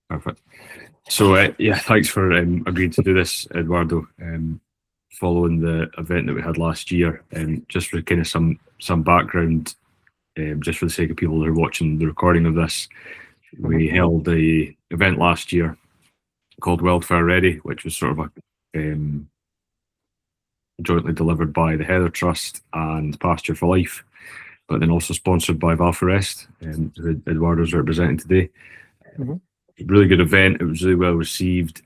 Perfect. So yeah, thanks for agreeing to do this, Eduardo. Following the event that we had last year, just for kind of some background, just for the sake of people who are watching the recording of this, we held a event last year called Wildfire Ready, which was sort of a jointly delivered by the Heather Trust and Pasture for Life, but then also sponsored by Valforest, who Eduardo's representing today. Really good event. It was really well received.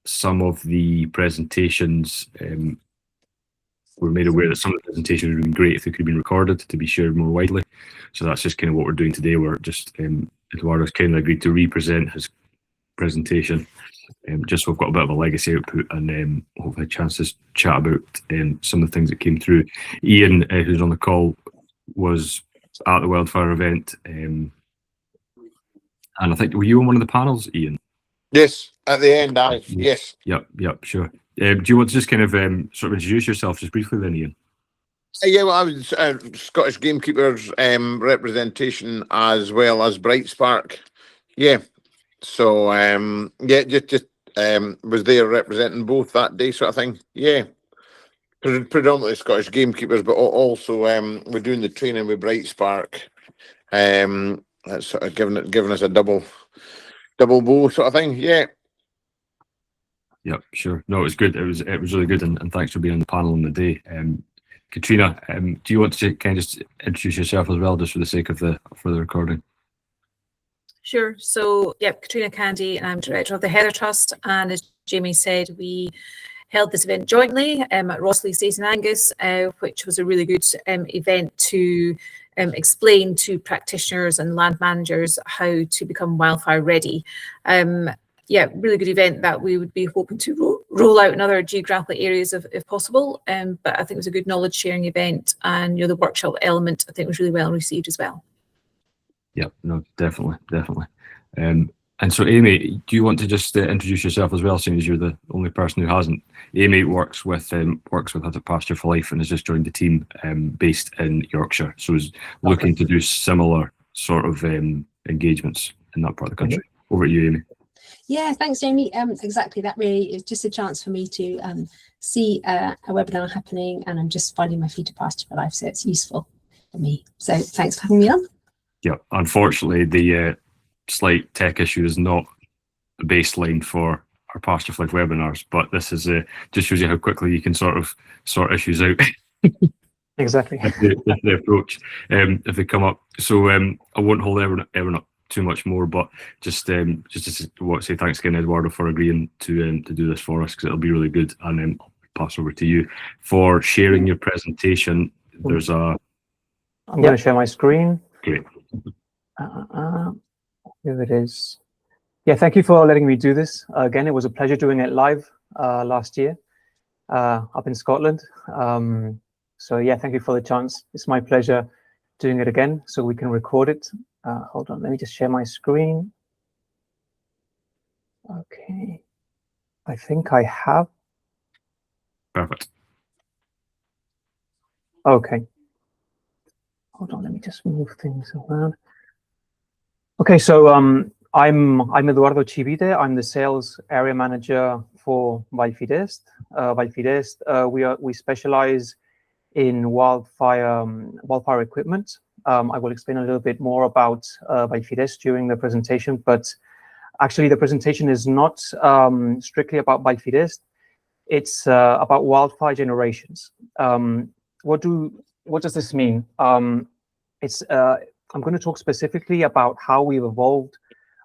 Some of the presentations, we're made aware that some of the presentations would have been great if they could have been recorded to be shared more widely. So that's just kind of what we're doing today. We're just, Eduardo's kindly agreed to represent his presentation, just so we've got a bit of a legacy output and hopefully a chance to chat about some of the things that came through. Iain, who's on the call, was at the Wildfire event, and I think, were you on one of the panels, Iain? Yes, at the end, yes. Yep, sure. Do you want to just kind of sort of introduce yourself just briefly then, Iain? Yeah, well, I was Scottish Gamekeepers representation as well as Bright Spark. Yeah, so yeah, just was there representing both that day, sort of thing. Yeah, predominantly Scottish Gamekeepers, but also we're doing the training with Bright Spark. That's sort of giving us a double bow sort of thing. Yeah. Yep, sure. No, it was good. It was really good, and thanks for being on the panel on the day. Katrina, do you want to kind of just introduce yourself as well, just for the sake of the recording? Sure. So, yeah, Katrina Candy, and I'm director of the Heather Trust. And as Jamie said, we held this event jointly at Rosslea Estate in Angus, which was a really good event to explain to practitioners and land managers how to become wildfire ready. Yeah, really good event that we would be hoping to roll out in other geographical areas if possible. But I think it was a good knowledge sharing event, and the workshop element I think was really well received as well. Yeah, no, definitely. And so, Amy, do you want to just introduce yourself as well, seeing as you're the only person who hasn't? Amy works with Pasture for Life and has just joined the team based in Yorkshire, so is looking to do similar sort of engagements in that part of the country. Over to you, Amy. Yeah, thanks, Jamie. Exactly, that really is just a chance for me to see a webinar happening, and I'm just finding my feet to Pasture for Life, so it's useful for me. So thanks for having me on. Yeah, unfortunately, the slight tech issue is not a baseline for our Pasture for Life webinars, but this is just shows you how quickly you can sort of sort issues out. Exactly. the approach, if they come up. So I won't hold everyone up too much more, but just to say thanks again, Eduardo, for agreeing to do this for us, because it'll be really good. And then I'll pass over to you for sharing your presentation. There's a. I'm going to share my screen. Great. Here it is. Yeah, thank you for letting me do this. Again, it was a pleasure doing it live last year up in Scotland. So yeah, thank you for the chance. It's my pleasure doing it again, so we can record it. Hold on, let me just share my screen. Okay, I think I have. Perfect. Okay. Hold on, let me just move things around. Okay, so I'm Eduardo Chivite. I'm the sales area manager for Wildfires. We specialize in wildfire equipment. I will explain a little bit more about Wildfires during the presentation, but actually the presentation is not strictly about Wildfires. It's about wildfire generations. What does this mean? I'm going to talk specifically about how we've evolved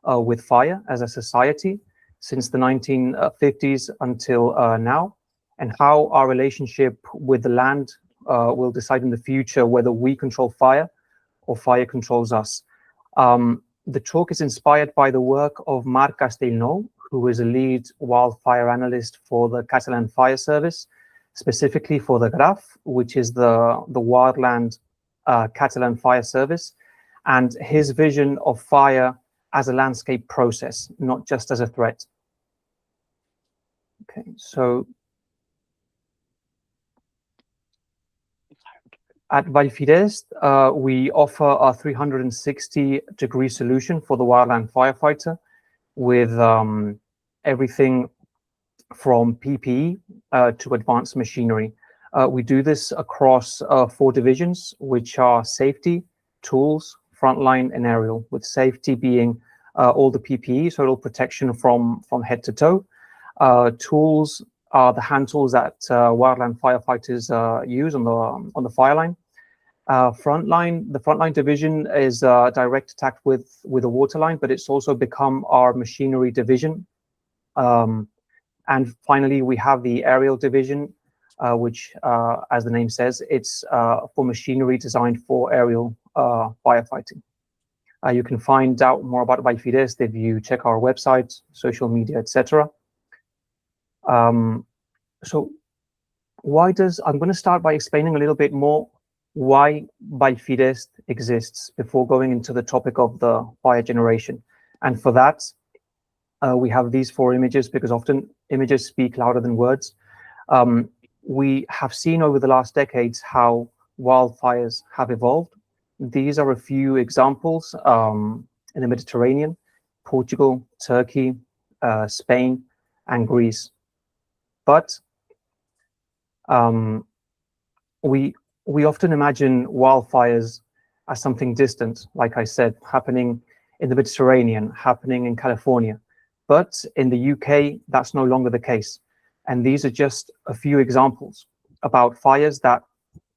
with fire as a society since the 1950s until now, and how our relationship with the land will decide in the future whether we control fire or fire controls us. The talk is inspired by the work of Marc Castellnou, who is a lead wildfire analyst for the Catalan Fire Service, specifically for the GRAF, which is the wildland Catalan Fire Service, and his vision of fire as a landscape process, not just as a threat. Okay, so At Wildfires, we offer a 360-degree solution for the wildland firefighter with everything from PPE to advanced machinery. We do this across 4 divisions, which are safety, tools, frontline, and aerial, with safety being all the PPE, so all protection from head to toe. Tools are the hand tools that wildland firefighters use on the fire line. The frontline division is direct attack with a water line, but it's also become our machinery division. And finally, we have the aerial division, which, as the name says, it's for machinery designed for aerial firefighting. You can find out more about Wildfires if you check our website, social media, etc. So I'm going to start by explaining a little bit more why Wildfires exists before going into the topic of the fire generation. And for that, we have these 4 images, because often images speak louder than words. We have seen over the last decades how wildfires have evolved. These are a few examples in the Mediterranean: Portugal, Turkey, Spain, and Greece. But we often imagine wildfires as something distant, like I said, happening in the Mediterranean, happening in California. But in the UK, that's no longer the case. And these are just a few examples about fires that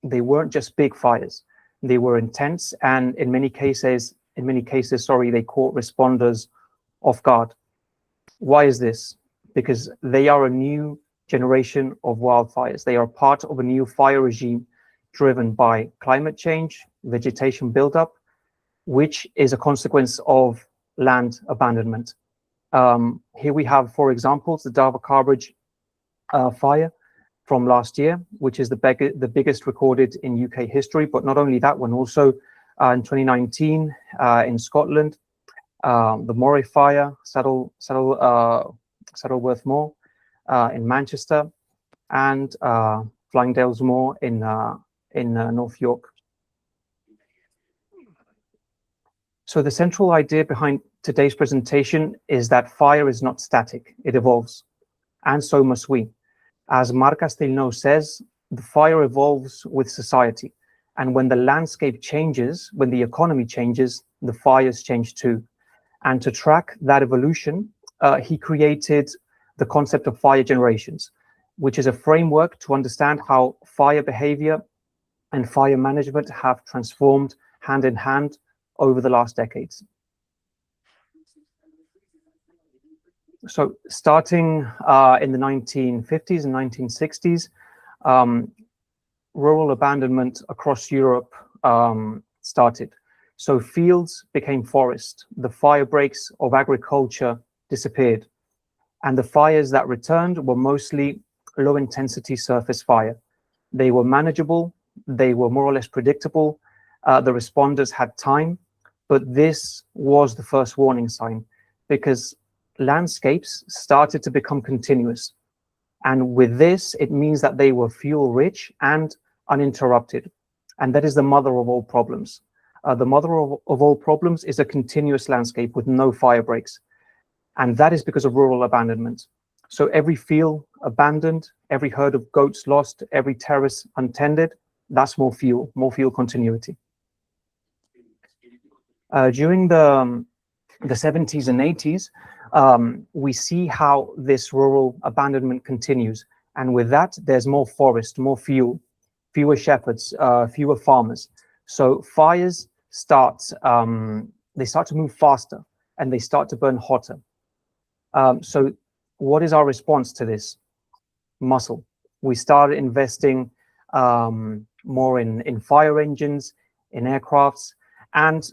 they weren't just big fires. They were intense, and in many cases, they caught responders off guard. Why is this? Because they are a new generation of wildfires. They are part of a new fire regime driven by climate change, vegetation buildup, which is a consequence of land abandonment. Here we have 4 examples: the Darver Carbridge fire from last year, which is the biggest recorded in UK history. But not only that one, also in 2019 in Scotland, the Moray fire, Saddleworth Moor in Manchester, and Flyingdales Moor in North York. So the central idea behind today's presentation is that fire is not static, it evolves, and so must we. As Marc Castelnau says, the fire evolves with society, and when the landscape changes, when the economy changes, the fires change too. And to track that evolution, he created the concept of fire generations, which is a framework to understand how fire behavior and fire management have transformed hand in hand over the last decades. So starting in the 1950s and 1960s, rural abandonment across Europe started. So fields became forest, the fire breaks of agriculture disappeared, and the fires that returned were mostly low-intensity surface fire. They were manageable, they were more or less predictable, the responders had time, but this was the first warning sign, because landscapes started to become continuous. And with this, it means that they were fuel-rich and uninterrupted. And that is the mother of all problems. The mother of all problems is a continuous landscape with no fire breaks. And that is because of rural abandonment. So every field abandoned, every herd of goats lost, every terrace untended, that's more fuel continuity. During the 70s and 80s, we see how this rural abandonment continues. And with that, there's more forest, more fuel, fewer shepherds, fewer farmers. So fires start to move faster and they start to burn hotter. So what is our response to this? Muscle. We started investing more in fire engines, in aircrafts, and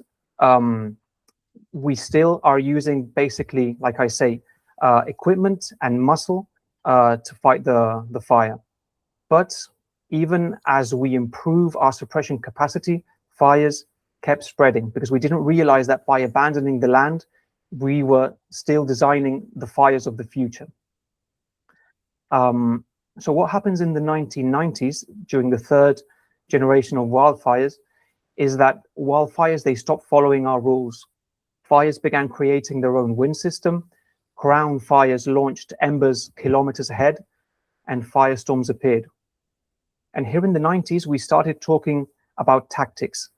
we still are using basically, like I say, equipment and muscle to fight the fire. But even as we improve our suppression capacity, fires kept spreading because we didn't realize that by abandoning the land, we were still designing the fires of the future. So what happens in the 1990s during the third generation of wildfires is that wildfires, they stopped following our rules. Fires began creating their own wind system. Ground fires launched embers kilometers ahead, and firestorms appeared. And here in the 90s, we started talking about tactics,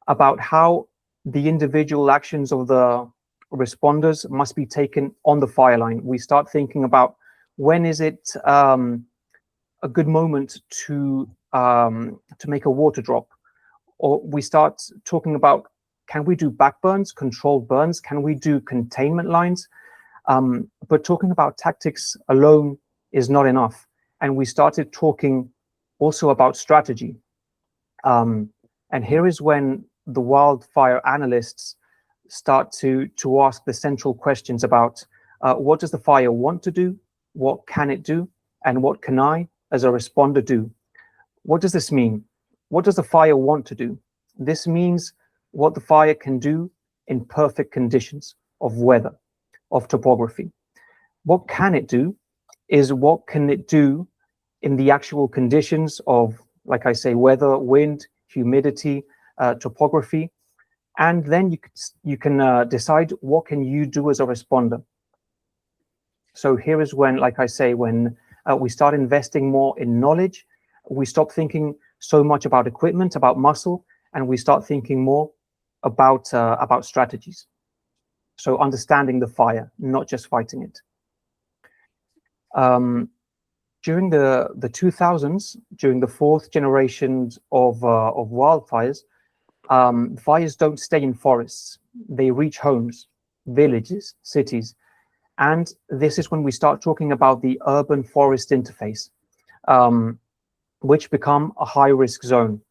about how the individual actions of the responders must be taken on the fire line. We start thinking about when is it a good moment to make a water drop, or we start talking about, can we do backburns, controlled burns? Can we do containment lines? But talking about tactics alone is not enough. And we started talking also about strategy. And here is when the wildfire analysts start to ask the central questions about what does the fire want to do? What can it do? And what can I, as a responder, do? What does this mean? What does the fire want to do? This means what the fire can do in perfect conditions of weather, of topography. What can it do is what can it do in the actual conditions of, like I say, weather, wind, humidity, topography. And then you can decide what can you do as a responder. So here is when, like I say, when we start investing more in knowledge, we stop thinking so much about equipment, about muscle, and we start thinking more about strategies. So understanding the fire, not just fighting it. During the 2000s, during the fourth generation of wildfires, fires don't stay in forests. They reach homes, villages, cities. And this is when we start talking about the urban forest interface, which become a high-risk zone.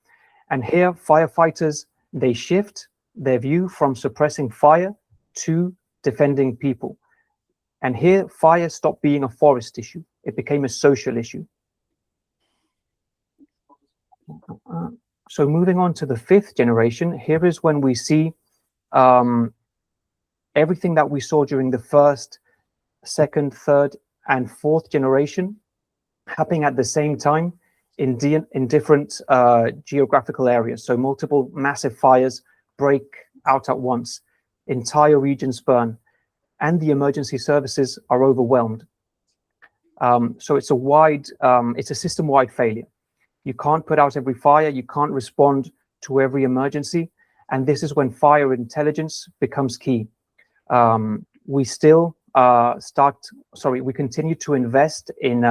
And here, firefighters, they shift their view from suppressing fire to defending people. And here, fire stopped being a forest issue. It became a social issue. So moving on to the fifth generation, here is when we see everything that we saw during the first, second, third, and fourth generation happening at the same time in different geographical areas. So multiple massive fires break out at once, entire regions burn, and the emergency services are overwhelmed. So it's a system-wide failure. You can't put out every fire, you can't respond to every emergency, and this is when fire intelligence becomes key. We still we continue to invest in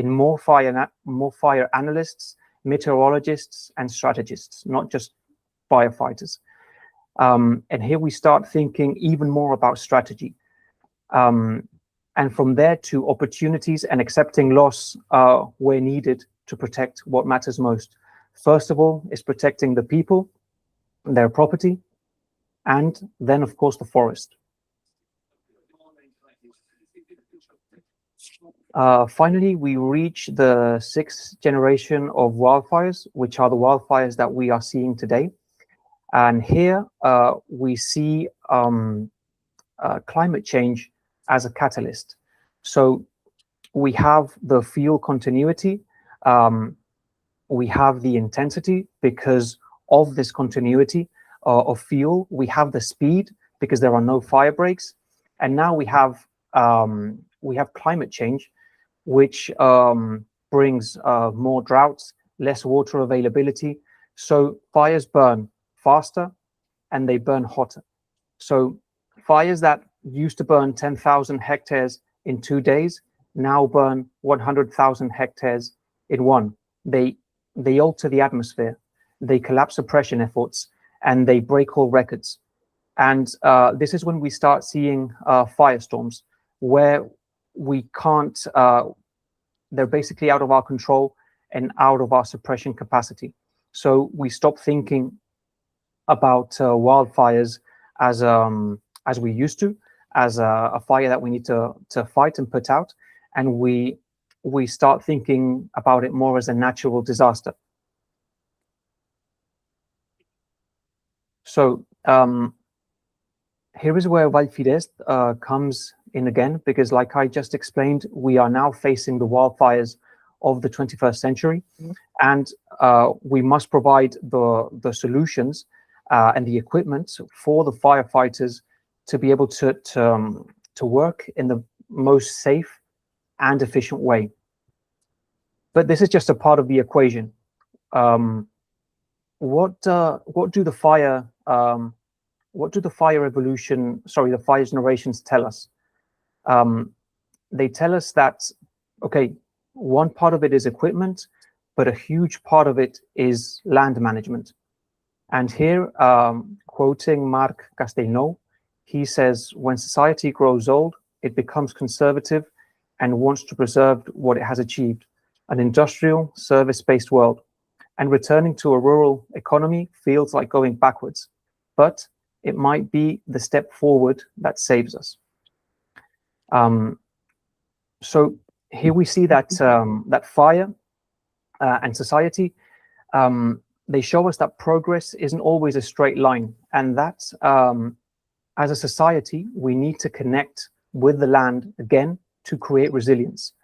more fire analysts, meteorologists, and strategists, not just firefighters. And here we start thinking even more about strategy. And from there to opportunities and accepting loss where needed to protect what matters most. First of all, is protecting the people, their property, and then, of course, the forest. Finally, we reach the sixth generation of wildfires, which are the wildfires that we are seeing today. And here we see climate change as a catalyst. So we have the fuel continuity, we have the intensity because of this continuity of fuel, we have the speed because there are no fire breaks, and now we have climate change, which brings more droughts, less water availability. So fires burn faster and they burn hotter. So fires that used to burn 10,000 hectares in 2 days now burn 100,000 hectares in one. They alter the atmosphere, they collapse suppression efforts, and they break all records. And this is when we start seeing firestorms where we can't, they're basically out of our control and out of our suppression capacity. So we stop thinking about wildfires as we used to, as a fire that we need to fight and put out, and we start thinking about it more as a natural disaster. So here is where Wildfires comes in again, because like I just explained, we are now facing the wildfires of the 21st century, and we must provide the solutions and the equipment for the firefighters to be able to work in the most safe and efficient way. But this is just a part of the equation. What do the fire generations tell us? They tell us that, okay, one part of it is equipment, but a huge part of it is land management. And here, quoting Marc Castelnau, he says, when society grows old, it becomes conservative and wants to preserve what it has achieved, an industrial, service-based world. And returning to a rural economy feels like going backwards, but it might be the step forward that saves us. So here we see that that fire and society, they show us that progress isn't always a straight line, and that as a society, we need to connect with the land again to create resilience.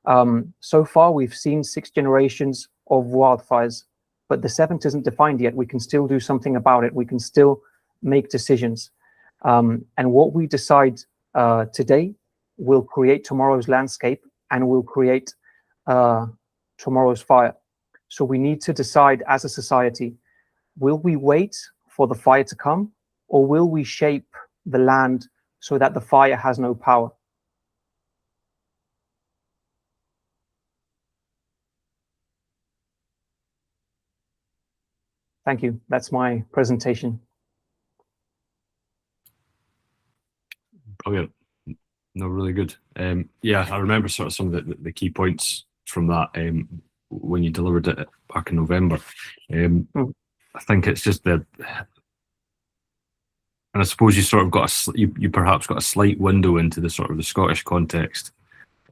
So far, we've seen 6 generations of wildfires, but the 7th isn't defined yet. We can still do something about it. We can still make decisions. And what we decide today will create tomorrow's landscape and will create tomorrow's fire. So we need to decide as a society, will we wait for the fire to come, or will we shape the land so that the fire has no power? Thank you. That's my presentation. Brilliant. No, really good. Yeah, I remember sort of some of the key points from that when you delivered it back in November. I think it's just and I suppose you sort of got you perhaps got a slight window into the sort of the Scottish context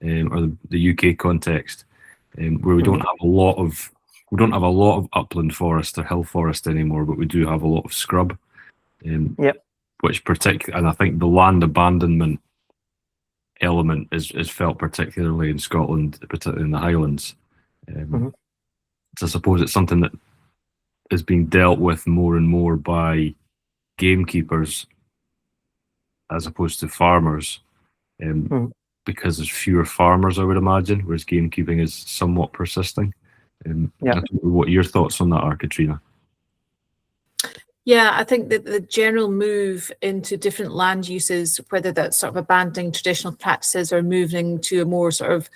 or the UK context, where we don't have a lot of upland forest or hill forest anymore, but we do have a lot of scrub. Which and I think the land abandonment element is felt particularly in Scotland, particularly in the Highlands. So I suppose it's something that is being dealt with more and more by gamekeepers as opposed to farmers, because there's fewer farmers, I would imagine, whereas gamekeeping is somewhat persisting. I don't know what your thoughts on that are, Katrina. Yeah, I think that the general move into different land uses, whether that's sort of abandoning traditional practices or moving to a more sort of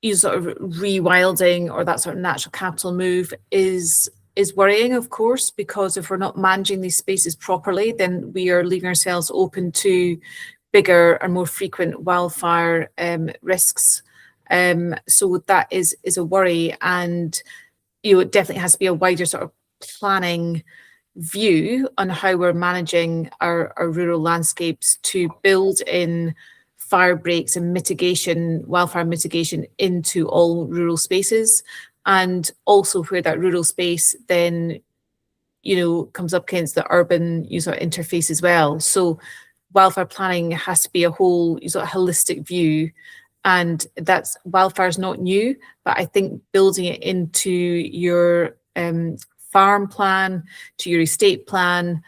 rewilding or that sort of natural capital move is worrying, of course, because if we're not managing these spaces properly, then we are leaving ourselves open to bigger and more frequent wildfire risks. So that is a worry, and it definitely has to be a wider sort of planning view on how we're managing our rural landscapes to build in fire breaks and mitigation, wildfire mitigation into all rural spaces, and also where that rural space then, comes up against the urban interface as well. So wildfire planning has to be a whole holistic view, and that's wildfire is not new, but I think building it into your farm plan, to your estate plan,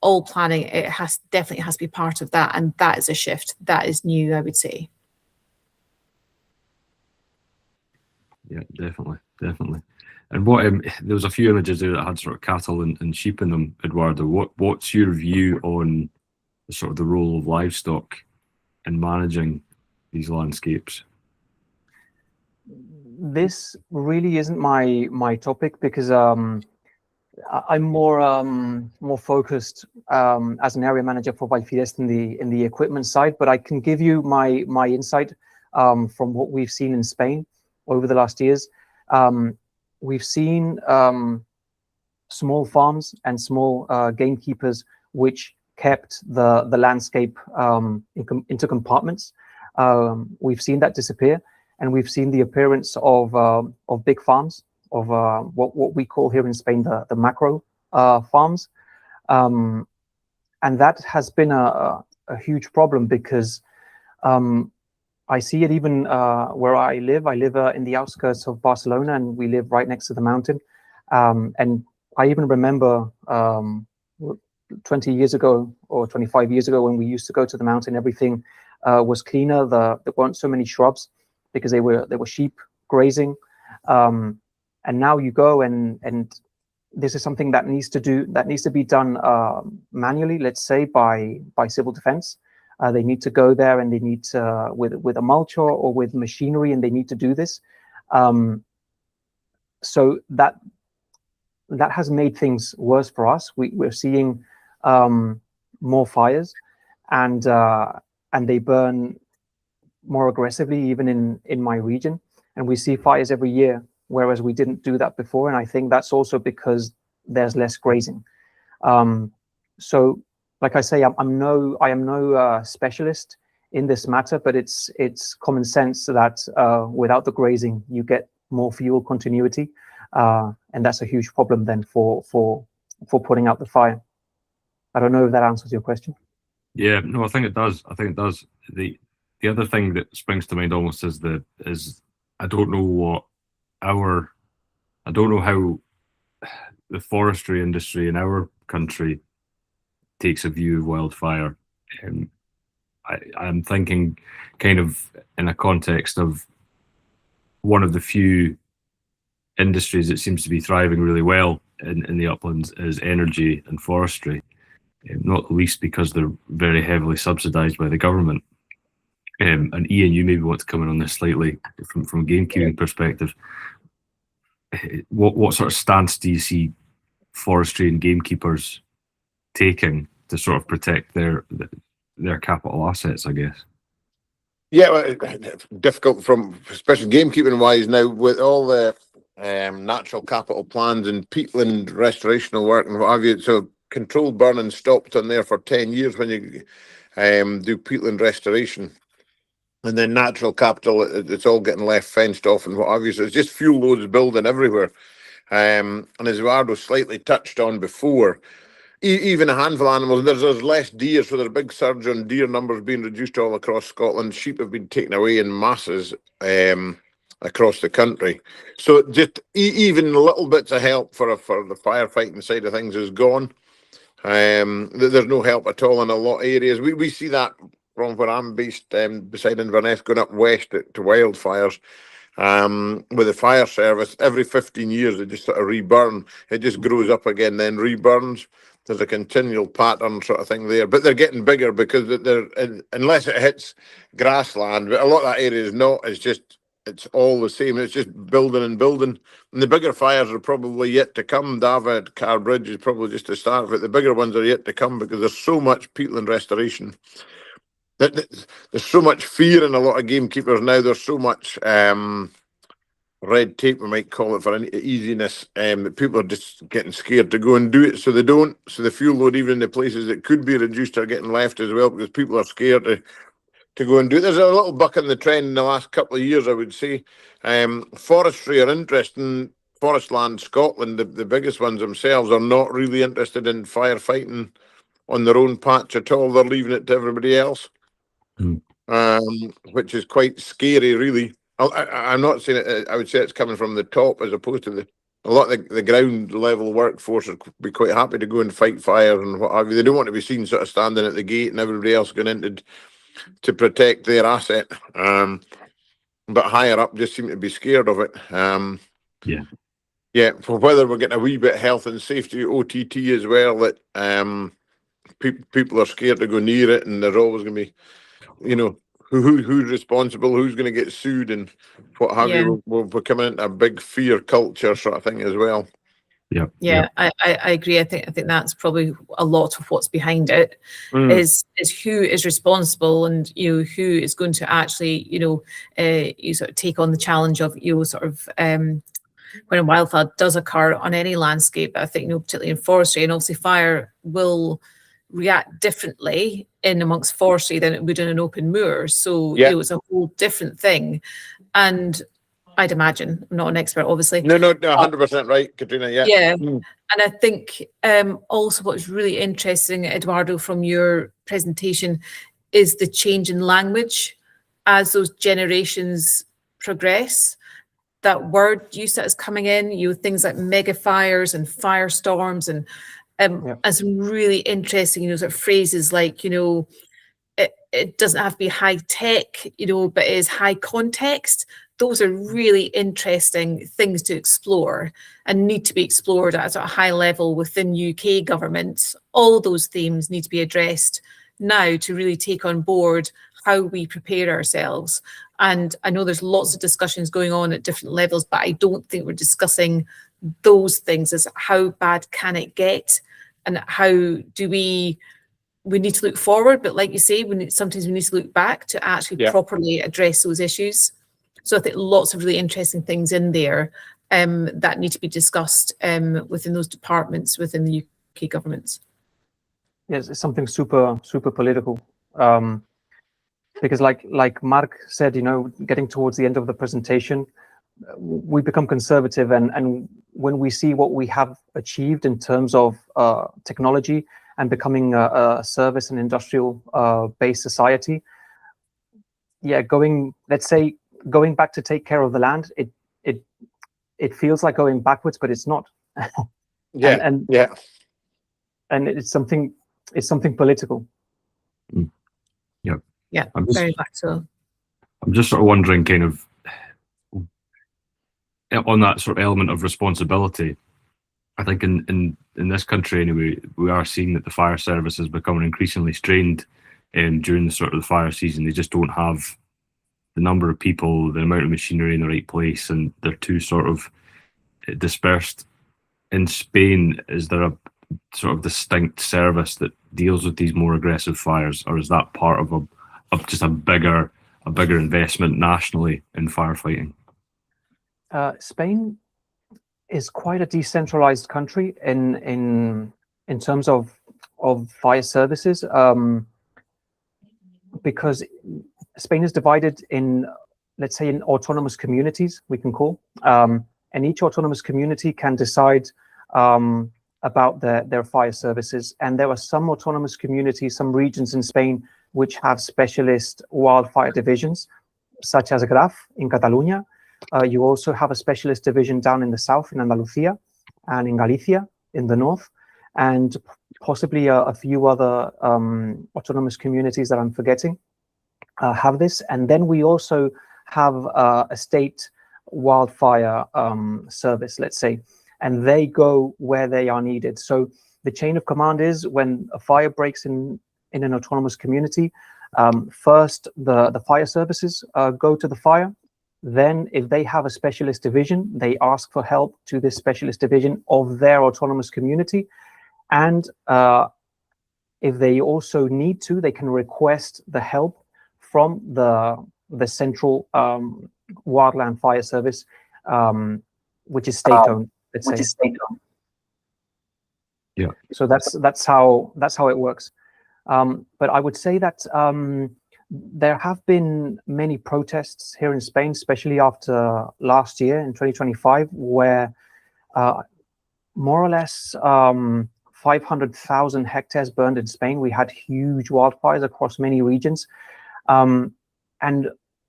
all planning, it definitely has to be part of that, and that is a shift. That is new, I would say. Yeah, definitely. And what there was a few images there that had sort of cattle and sheep in them, Eduardo. What's your view on sort of the role of livestock in managing these landscapes? This really isn't my topic, because I'm more focused as an area manager for Wildfires in the equipment side. But I can give you my insight from what we've seen in Spain over the last years. We've seen small farms and small gamekeepers which kept the landscape into compartments. We've seen that disappear, and we've seen the appearance of big farms, of what we call here in Spain the macro farms, and that has been a huge problem, because I see it even where I live. I live in the outskirts of Barcelona, and we live right next to the mountain. And I even remember 20 years ago or 25 years ago when we used to go to the mountain, everything was cleaner. There weren't so many shrubs because there were sheep grazing. And now you go and this is something that needs to be done manually, let's say by civil defense. They need to go there and they need to, with a mulcher or with machinery, and they need to do this. So that has made things worse for us. We're seeing more fires, and they burn more aggressively even in my region. And we see fires every year, whereas we didn't do that before. And I think that's also because there's less grazing. So, like I say, I am no specialist in this matter, but it's common sense that without the grazing, you get more fuel continuity, and that's a huge problem then for putting out the fire. I don't know if that answers your question. Yeah, no, I think it does. The other thing that springs to mind almost is I don't know how the forestry industry in our country takes a view of wildfire. I'm thinking kind of in a context of one of the few industries that seems to be thriving really well in the uplands is energy and forestry, not least because they're very heavily subsidised by the government. And Iain, you maybe want to come in on this slightly from a gamekeeping perspective. What sort of stance do you see forestry and gamekeepers taking to sort of protect their capital assets, I guess? Yeah, well, difficult from, especially gamekeeping wise now with all the natural capital plans and peatland restorational work and what have you. So controlled burning stopped on there for 10 years when you do peatland restoration. And then natural capital, it's all getting left fenced off and what have you. So it's just fuel loads building everywhere. And as Eduardo slightly touched on before, even a handful of animals, there's less deer, so there's a big surge on deer numbers being reduced all across Scotland. Sheep have been taken away in masses across the country. So just even little bits of help for the firefighting side of things is gone. There's no help at all in a lot of areas. We see that from where I'm based, beside Inverness, going up west to wildfires. With the fire service, every 15 years they just sort of reburn. It just grows up again, then reburns. There's a continual pattern sort of thing there, but they're getting bigger because they're unless it hits grassland. But a lot of that area is not. It's all the same. It's just building and building. And the bigger fires are probably yet to come. David Carbridge is probably just the start of it. The bigger ones are yet to come because there's so much peatland restoration. There's so much fear in a lot of gamekeepers now. There's so much red tape, we might call it, for any easiness. That people are just getting scared to go and do it, so they don't. So the fuel load, even in the places that could be reduced, are getting left as well because people are scared to go and do it. There's a little buck in the trend in the last couple of years, I would say. Forestry are interesting. Forestland Scotland, the biggest ones themselves, are not really interested in firefighting on their own patch at all. They're leaving it to everybody else. Which is quite scary, really. I'm not saying it. I would say it's coming from the top as opposed to a lot of the ground level workforce would be quite happy to go and fight fires and what have you. They don't want to be seen sort of standing at the gate and everybody else going in to protect their asset. But higher up just seem to be scared of it. Yeah. For whether we're getting a wee bit health and safety OTT as well, that people are scared to go near it, and there's always going to be, who's responsible, who's going to get sued, and what have you. We're coming into a big fear culture sort of thing as well. Yeah. I agree. I think that's probably a lot of what's behind it. Is who is responsible, and who is going to actually you sort of take on the challenge of sort of when a wildfire does occur on any landscape. I think particularly in forestry, and obviously fire will react differently in amongst forestry than it would in an open moor. So it's a whole different thing. And I'd imagine, I'm not an expert, obviously. No, 100% right, Katrina. Yeah. And I think also what was really interesting, Eduardo, from your presentation, is the change in language as those generations progress, that word use that is coming in, things like mega fires and firestorms and some really interesting, sort of phrases like, it doesn't have to be high tech, but it is high context. Those are really interesting things to explore and need to be explored at a high level within UK government. All those themes need to be addressed now to really take on board how we prepare ourselves. And I know there's lots of discussions going on at different levels, but I don't think we're discussing those things as how bad can it get and how do we need to look forward, but like you say, sometimes we need to look back to actually properly address those issues. So I think lots of really interesting things in there that need to be discussed within those departments within the UK governments. Yes, it's something super political, because like Mark said, getting towards the end of the presentation, we become conservative, and when we see what we have achieved in terms of technology and becoming a service and industrial based society, going back to take care of the land, it feels like going backwards, but it's not. And it's something political. Yeah, very much so. I'm just sort of wondering, kind of on that sort of element of responsibility. I think in this country anyway, we are seeing that the fire service is becoming increasingly strained during the sort of the fire season. They just don't have the number of people, the amount of machinery in the right place, and they're too sort of dispersed. In Spain, is there a sort of distinct service that deals with these more aggressive fires, or is that part of just a bigger investment nationally in firefighting? Spain is quite a decentralized country in terms of fire services, because Spain is divided in, let's say, in autonomous communities, we can call, and each autonomous community can decide about their fire services. And there are some autonomous communities, some regions in Spain which have specialist wildfire divisions, such as Graf in Catalonia. You also have a specialist division down in the south in Andalusia and in Galicia in the north, and possibly a few other autonomous communities that I'm forgetting have this. And then we also have a state wildfire service, let's say, and they go where they are needed. So the chain of command is when a fire breaks in an autonomous community, first the fire services go to the fire. Then if they have a specialist division, they ask for help to this specialist division of their autonomous community. And if they also need to, they can request the help from the central wildland fire service, which is state-owned, let's say. Yeah. So that's how it works. But I would say that there have been many protests here in Spain, especially after last year in 2025, where more or less 500,000 hectares burned in Spain. We had huge wildfires across many regions. And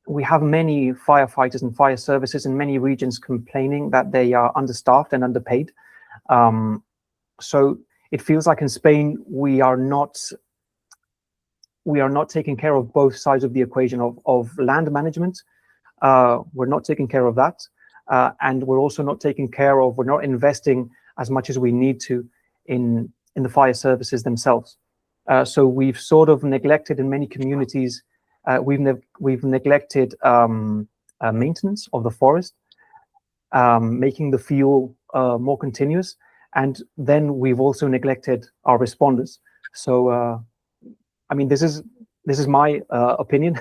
we have many firefighters and fire services in many regions complaining that they are understaffed and underpaid. So it feels like in Spain, we are not taking care of both sides of the equation of land management. We're not taking care of that. And we're also not we're not investing as much as we need to in the fire services themselves. So we've sort of neglected in many communities, we've neglected maintenance of the forest, making the fuel more continuous. And then we've also neglected our responders. So, I mean, this is my opinion,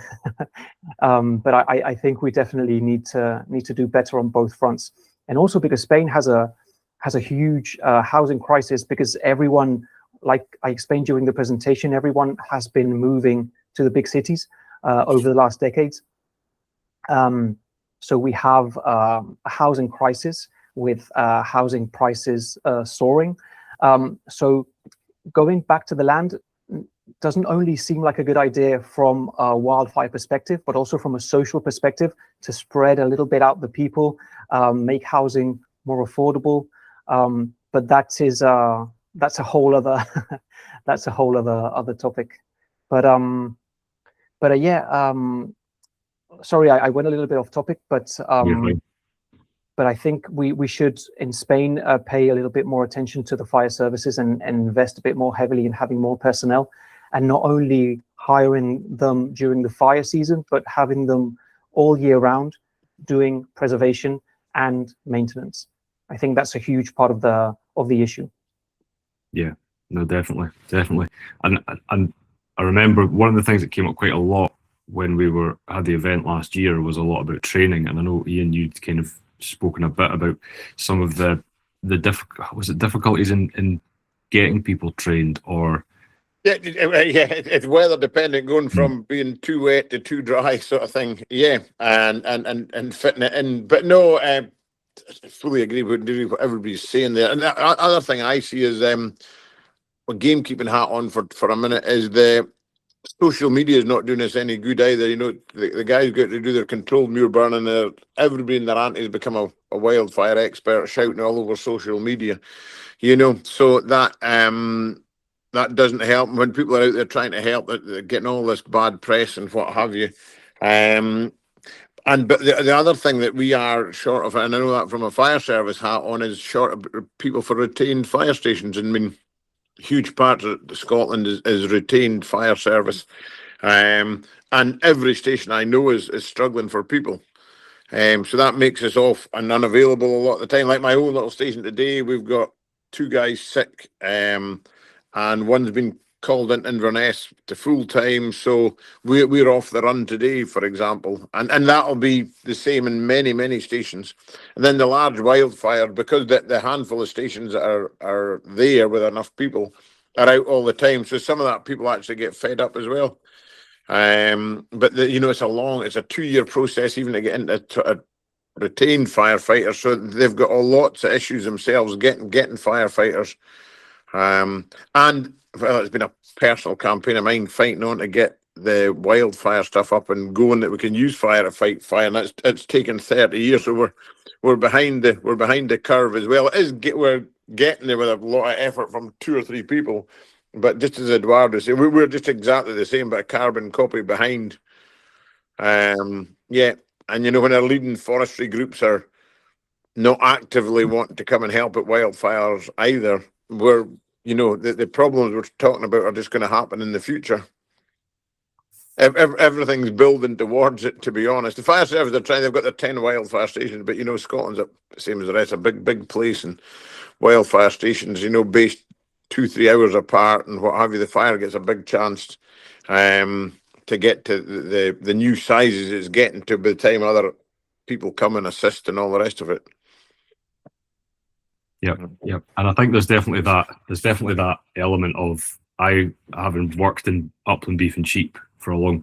but I think we definitely need to do better on both fronts, and also because Spain has a huge housing crisis, because everyone, like I explained during the presentation, everyone has been moving to the big cities over the last decades. So we have a housing crisis with housing prices soaring. So going back to the land, doesn't only seem like a good idea from a wildfire perspective, but also from a social perspective, to spread a little bit out the people, make housing more affordable. But that's a whole other that's a whole other topic. But sorry, I went a little bit off topic, but I think we should, in Spain, pay a little bit more attention to the fire services and invest a bit more heavily in having more personnel, and not only hiring them during the fire season, but having them all year round doing preservation and maintenance. I think that's a huge part of the issue. Yeah, no, definitely. And I remember one of the things that came up quite a lot when we had the event last year was a lot about training. And I know, Iain, you'd kind of spoken a bit about some of the difficulties in getting people trained, or it's weather dependent, going from being too wet to too dry, sort of thing. Yeah, and fitting it in. But no, I fully agree with what everybody's saying there. And the other thing I see is, a gamekeeping hat on for a minute, is the social media is not doing us any good either. You know, the guys got to do their controlled muir burning. Everybody in their auntie has become a wildfire expert, shouting all over social media. You know, so that doesn't help when people are out there trying to help. They're getting all this bad press and what have you. But the other thing that we are short of, and I know that from a fire service hat on, is short of people for retained fire stations. I mean, huge part of Scotland is retained fire service, and every station I know is struggling for people. So that makes us off and unavailable a lot of the time. Like my own little station today, we've got 2 guys sick, and one's been called into Inverness to full time, so we're off the run today, for example, and that'll be the same in many stations. And then the large wildfire, because the handful of stations that are there with enough people are out all the time, so some of that people actually get fed up as well. But it's a 2-year process even to get into a retained firefighter, so they've got lots of issues themselves getting firefighters. And well, it's been a personal campaign of mine fighting on to get the wildfire stuff up and going, that we can use fire to fight fire, and it's taken 30 years, so we're behind the curve as well. We're getting there with a lot of effort from 2 or 3 people, but just as Eduardo said, we're just exactly the same, but a carbon copy behind. And when our leading forestry groups are not actively wanting to come and help at wildfires either, the problems we're talking about are just going to happen in the future. Everything's building towards it, to be honest. The fire service are trying, they've got their 10 wildfire stations, but Scotland's the same as the rest, a big place, and wildfire stations, based 2-3 hours apart and what have you. The fire gets a big chance to get to the new sizes it's getting to by the time other people come and assist and all the rest of it. Yep. And I think there's definitely that element of, I, having worked in upland beef and sheep for a long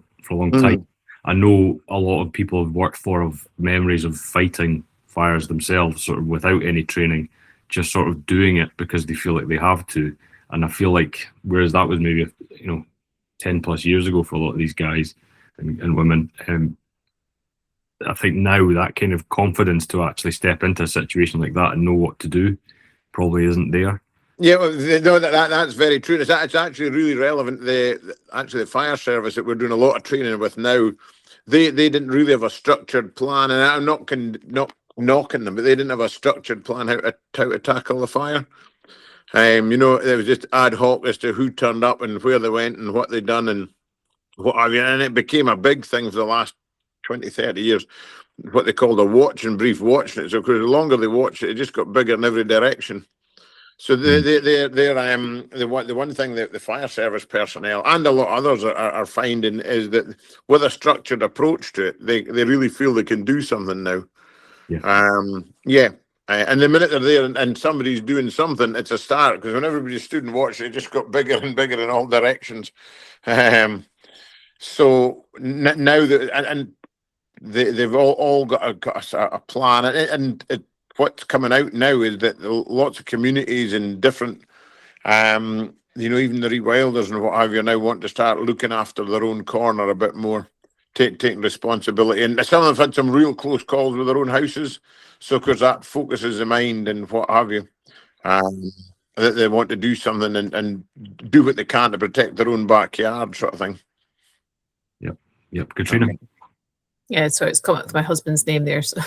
time, I know a lot of people have worked of memories of fighting fires themselves, sort of without any training, just sort of doing it because they feel like they have to. And I feel like, whereas that was maybe 10 plus years ago for a lot of these guys and women, I think now that kind of confidence to actually step into a situation like that and know what to do probably isn't there. Yeah, well, no, that's very true. It's actually really relevant. The fire service that we're doing a lot of training with now, they didn't really have a structured plan, and I'm not knocking them, but they didn't have a structured plan how to tackle the fire. It was just ad hoc as to who turned up and where they went and what they'd done and what have you. And it became a big thing for the last 20, 30 years, what they called a watch and brief watching it. So because the longer they watched it, it just got bigger in every direction. So the one thing that the fire service personnel and a lot of others are finding is that with a structured approach to it, they really feel they can do something now. Yeah. And the minute they're there and somebody's doing something, it's a start, because when everybody stood and watched, it just got bigger and bigger in all directions. So now they've all got a plan, and what's coming out now is that lots of communities in different even the rewilders and what have you now want to start looking after their own corner a bit more, taking responsibility. And some of them have had some real close calls with their own houses. So, because that focuses the mind and what have you, that they want to do something and do what they can to protect their own backyard, sort of thing. Yep. Katrina. Yeah, so it's come up with my husband's name there. So,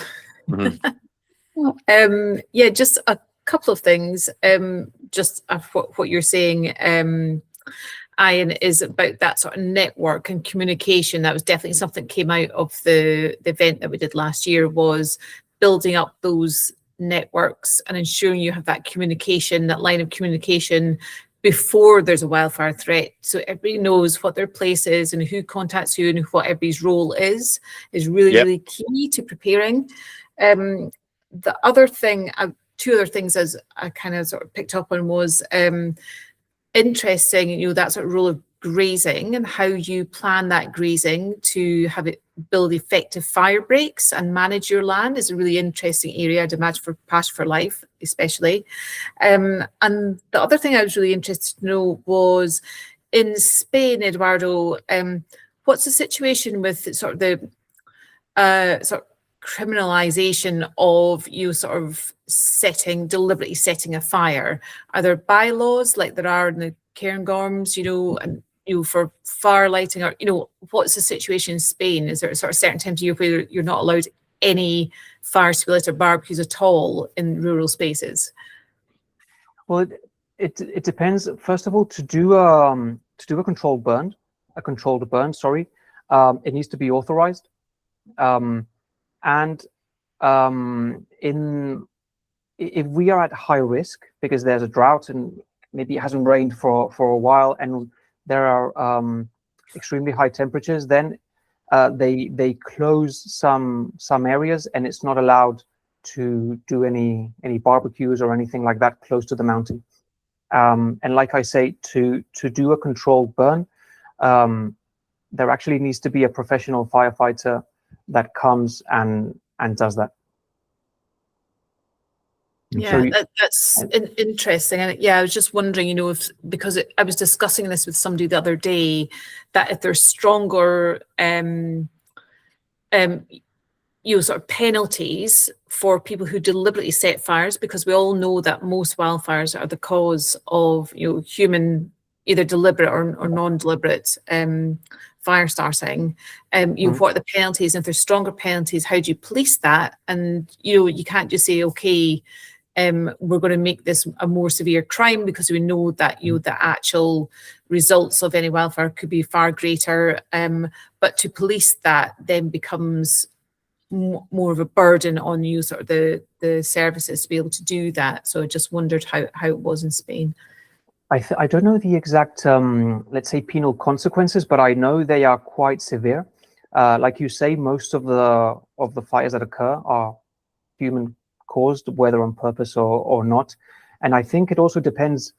Mhm. yeah, just a couple of things. Just of what you're saying, Iain, is about that sort of network and communication. That was definitely something that came out of the event that we did last year, was building up those networks and ensuring you have that communication, that line of communication before there's a wildfire threat, so everybody knows what their place is and who contacts who and what everybody's role is really, Yep. really key to preparing. The other thing, two other things as I kind of sort of picked up on was interesting, that sort of role of grazing and how you plan that grazing to have it build effective fire breaks and manage your land is a really interesting area, I'd imagine, for Pasture for Life, especially. And the other thing I was really interested to know was in Spain, Eduardo, what's the situation with sort of the sort of criminalization of sort of deliberately setting a fire? Are there bylaws like there are in the Cairngorms, and for fire lighting, or what's the situation in Spain? Is there a sort of certain time of year where you're not allowed any fires to be lit or barbecues at all in rural spaces? Well, it depends. First of all, to do a controlled burn, it needs to be authorized. And if we are at high risk because there's a drought and maybe it hasn't rained for a while and there are extremely high temperatures, then they close some areas and it's not allowed to do any barbecues or anything like that close to the mountain. And like I say, to do a controlled burn, there actually needs to be a professional firefighter that comes and does that. Yeah, that's interesting. And yeah, I was just wondering, because I was discussing this with somebody the other day, that if there's stronger, sort of penalties for people who deliberately set fires, because we all know that most wildfires are the cause of, human, either deliberate or non-deliberate fire starting. What are the penalties? And if there's stronger penalties, how do you police that? And you can't just say, okay, we're going to make this a more severe crime, because we know that the actual results of any wildfire could be far greater. But to police that then becomes more of a burden on sort of the services to be able to do that. So I just wondered how it was in Spain. I don't know the exact, let's say, penal consequences, but I know they are quite severe. Like you say, most of the fires that occur are human caused, whether on purpose or not. And I think it also depends.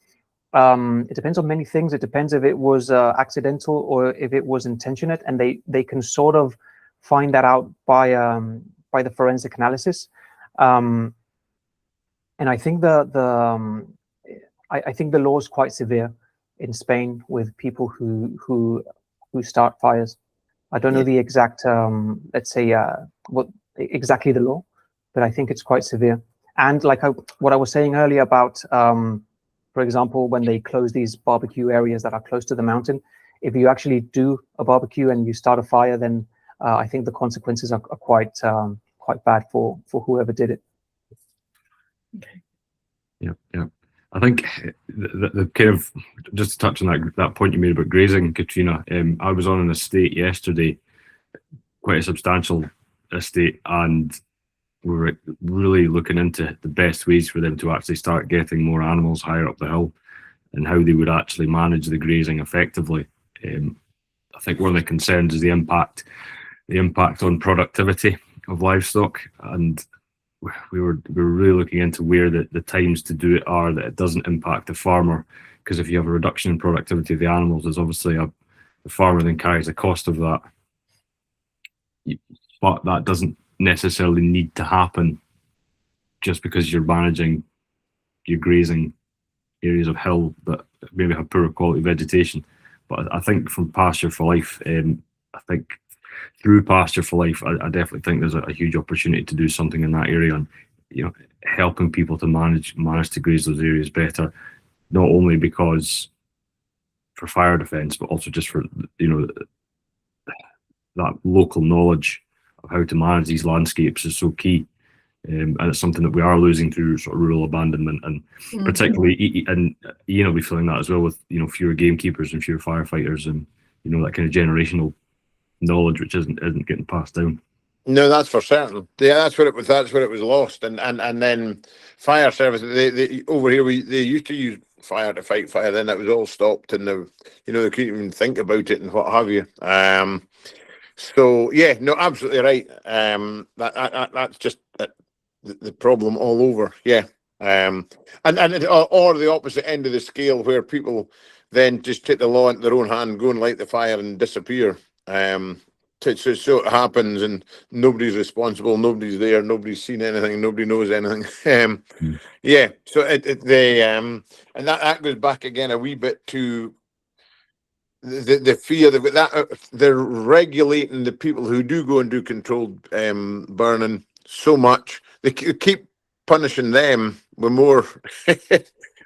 It depends on many things. It depends if it was accidental or if it was intentionate, and they can sort of find that out by the forensic analysis. And I think I think the law is quite severe in Spain with people who start fires. I don't know the exact, let's say, what exactly the law, but I think it's quite severe. And like what I was saying earlier about, for example, when they close these barbecue areas that are close to the mountain, if you actually do a barbecue and you start a fire, then I think the consequences are quite bad for whoever did it. Okay. Yeah. I think the kind of, just to touch on that point you made about grazing, Katrina, I was on an estate yesterday, quite a substantial estate, and we were really looking into the best ways for them to actually start getting more animals higher up the hill and how they would actually manage the grazing effectively. I think one of the concerns is the impact on productivity of livestock, and we were really looking into where the times to do it are, that it doesn't impact the farmer, because if you have a reduction in productivity of the animals, there's obviously the farmer then carries the cost of that. But that doesn't necessarily need to happen just because you're managing your grazing areas of hill that maybe have poorer quality vegetation. But I think from Pasture for Life, I think through Pasture for Life, I definitely think there's a huge opportunity to do something in that area, and helping people to manage to graze those areas better, not only because for fire defence, but also just for that local knowledge of how to manage these landscapes is so key. And it's something that we are losing through sort of rural abandonment, and particularly, and Iain will be feeling that as well, with fewer gamekeepers and fewer firefighters, and that kind of generational knowledge which isn't getting passed down. No, that's for certain. Yeah, that's where it was. That's where it was lost, and then fire service. They over here they used to use fire to fight fire. Then that was all stopped, and they couldn't even think about it and what have you. So yeah, no, absolutely right. That's just the problem all over. Yeah, or the opposite end of the scale, where people then just take the law into their own hand, go and light the fire and disappear. So it happens, and nobody's responsible, nobody's there, nobody's seen anything, nobody knows anything. Yeah, so and that goes back again a wee bit to the fear that they're regulating the people who do go and do controlled burning so much. They keep punishing them with more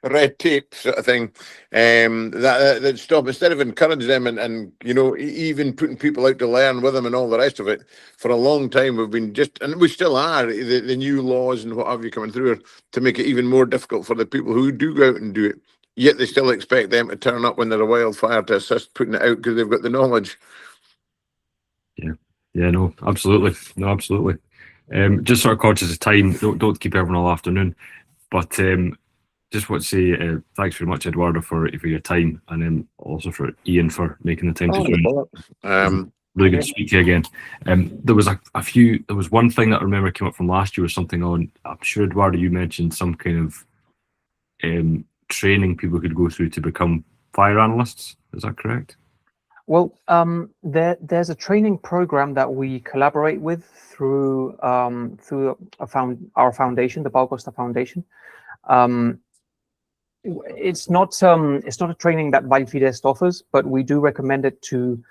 red tape sort of thing. That stop, instead of encouraging them and even putting people out to learn with them and all the rest of it. For a long time we've been and we still are, the new laws and what have you coming through to make it even more difficult for the people who do go out and do it. Yet they still expect them to turn up when there's a wildfire to assist putting it out because they've got the knowledge. Yeah, no, absolutely. Just sort of conscious of time, don't keep everyone all afternoon, but just want to say thanks very much, Eduardo, for your time, and then also for Iain for making the time to join. Really good to speak to you again. There was there was one thing that I remember came up from last year, was something on, I'm sure, Eduardo, you mentioned some kind of training people could go through to become fire analysts. Is that correct? Well, there's a training program that we collaborate with through our foundation, the Balcosta Foundation. It's not a training that Wildfires offers, but we do recommend it to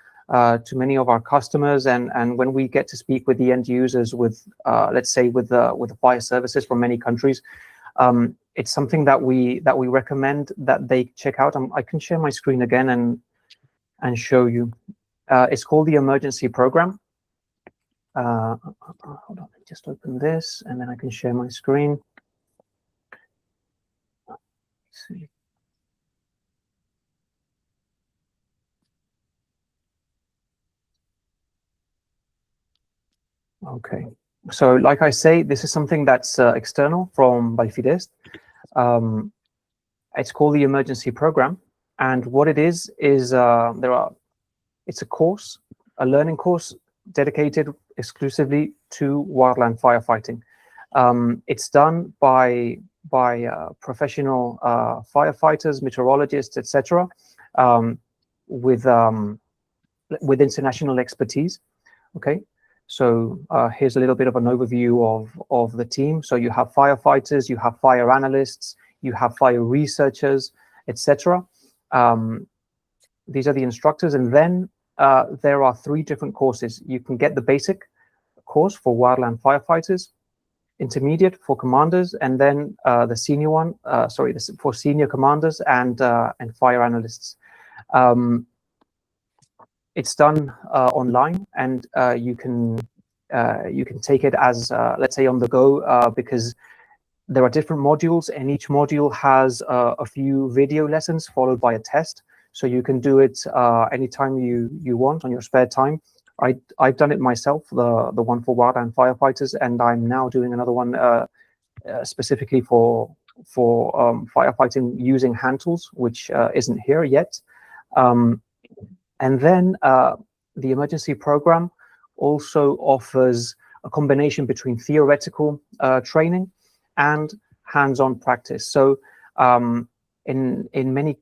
many of our customers, and when we get to speak with the end users, with let's say with the fire services from many countries, it's something that we recommend that they check out. I can share my screen again and show you. It's called the Emergency Program. Hold on, let me just open this, and then I can share my screen. Let's see. Okay, so like I say, this is something that's external from Wildfires. It's called the Emergency Program, and what it is it's a course, a learning course dedicated exclusively to wildland firefighting. It's done by professional firefighters, meteorologists, etc., with international expertise. Okay, so here's a little bit of an overview of the team. So you have firefighters, you have fire analysts, you have fire researchers, etc. These are the instructors, and then there are 3 different courses. You can get the basic course for wildland firefighters, intermediate for commanders, and then the senior one. This is for senior commanders and fire analysts. It's done online, and you can take it as let's say on the go, because there are different modules, and each module has a few video lessons followed by a test. So you can do it anytime you want on your spare time. I've done it myself, the one for wildland firefighters, and I'm now doing another one specifically for firefighting using hand tools, which isn't here yet. And then the emergency program also offers a combination between theoretical training and hands-on practice. So in many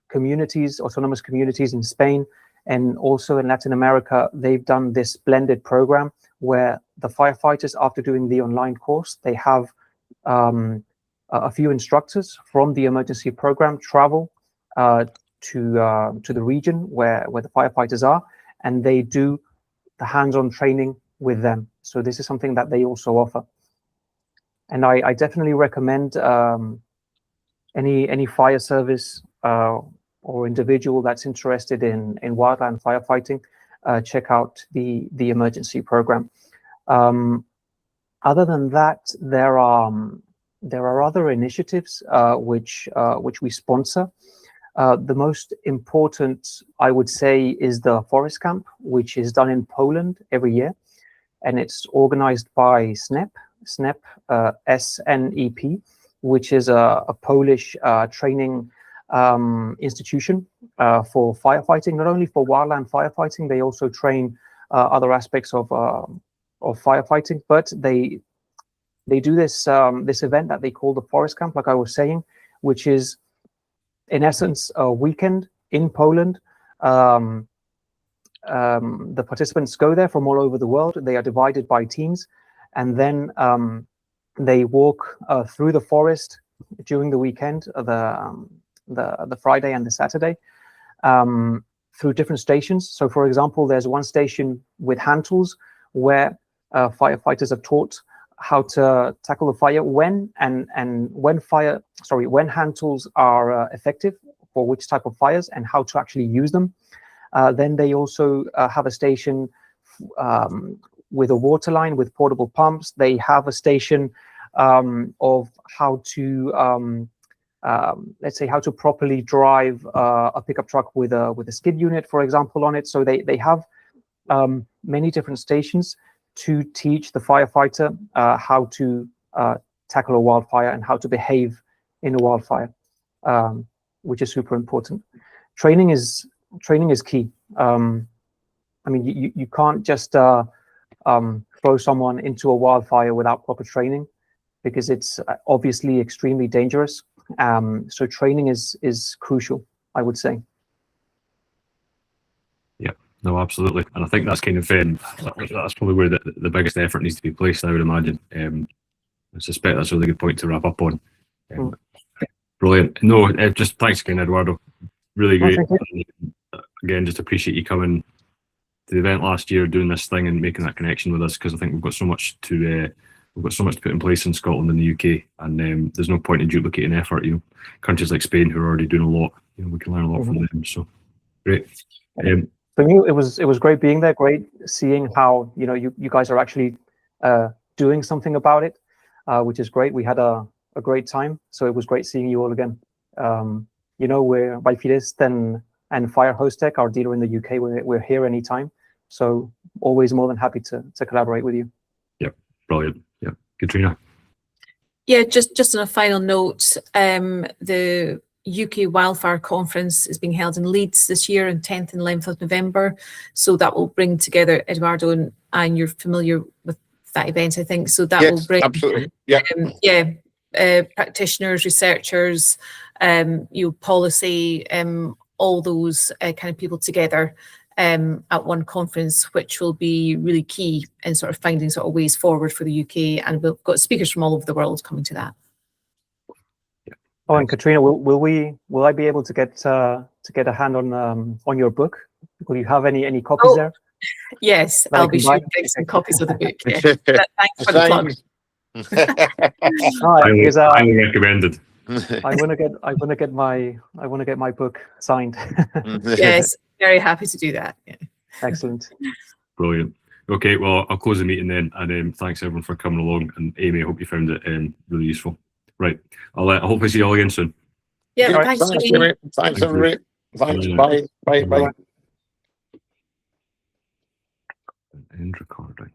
communities, autonomous communities in Spain and also in Latin America, they've done this blended program where the firefighters, after doing the online course, they have a few instructors from the emergency program travel to the region where the firefighters are, and they do the hands-on training with them. So this is something that they also offer. And I definitely recommend any fire service or individual that's interested in wildland firefighting, check out the emergency program. Other than that, there are other initiatives which we sponsor. The most important, I would say, is the Forest Camp, which is done in Poland every year, and it's organized by SNEP, SNEP, which is a Polish training institution for firefighting. Not only for wildland firefighting, they also train other aspects of firefighting. But they do this event that they call the Forest Camp, like I was saying, which is in essence a weekend in Poland. The participants go there from all over the world. They are divided by teams, and then they walk through the forest during the weekend, the Friday and the Saturday, through different stations. So, for example, there's one station with hand tools where firefighters are taught how to tackle the fire when hand tools are effective for which type of fires and how to actually use them. Then they also have a station with a water line with portable pumps. They have a station of how to let's say how to properly drive a pickup truck with a skid unit, for example, on it. So they have many different stations to teach the firefighter how to tackle a wildfire and how to behave in a wildfire, which is super important. Training is key. I mean, you can't just throw someone into a wildfire without proper training, because it's obviously extremely dangerous. So training is crucial, I would say. Yeah, no, absolutely. And I think that's kind of that's probably where the biggest effort needs to be placed, I would imagine. I suspect that's a really good point to wrap up on. Brilliant. No, just thanks again, Eduardo. Really great. Again, just appreciate you coming to the event last year, doing this thing and making that connection with us, because I think we've got so much to put in place in Scotland and the UK, and there's no point in duplicating effort. You know, countries like Spain who are already doing a lot, you know, we can learn a lot from them. So great. For me, it was great being there. Great seeing how you guys are actually doing something about it, which is great. We had a great time, so it was great seeing you all again. We're Wildfires and Fire Host Tech, our dealer in the UK. We're here anytime, so always more than happy to collaborate with you. Yep, brilliant. Yep, Katrina. Yeah, just on a final note, the UK Wildfire Conference is being held in Leeds this year on 10th and 11th of November. So that will bring together, Eduardo, and you're familiar with that event, I think. So that will bring absolutely. Practitioners, researchers, policy, all those kind of people together at one conference, which will be really key in sort of finding sort of ways forward for the UK. And we've got speakers from all over the world coming to that. Oh, and Katrina, will I be able to get a hand on your book? Will you have any copies there? Yes, I'll be sure to bring some copies of the book. Yeah. Thanks for the plug. Highly recommended. I want to get my book signed. Yes, very happy to do that. Yeah. Excellent. Brilliant. Okay, well, I'll close the meeting then, and thanks everyone for coming along. And Amy, I hope you found it really useful. Right, I'll hopefully see you all again soon. Yeah, thanks, everybody. Thanks, everybody. Thanks. Bye. End recording.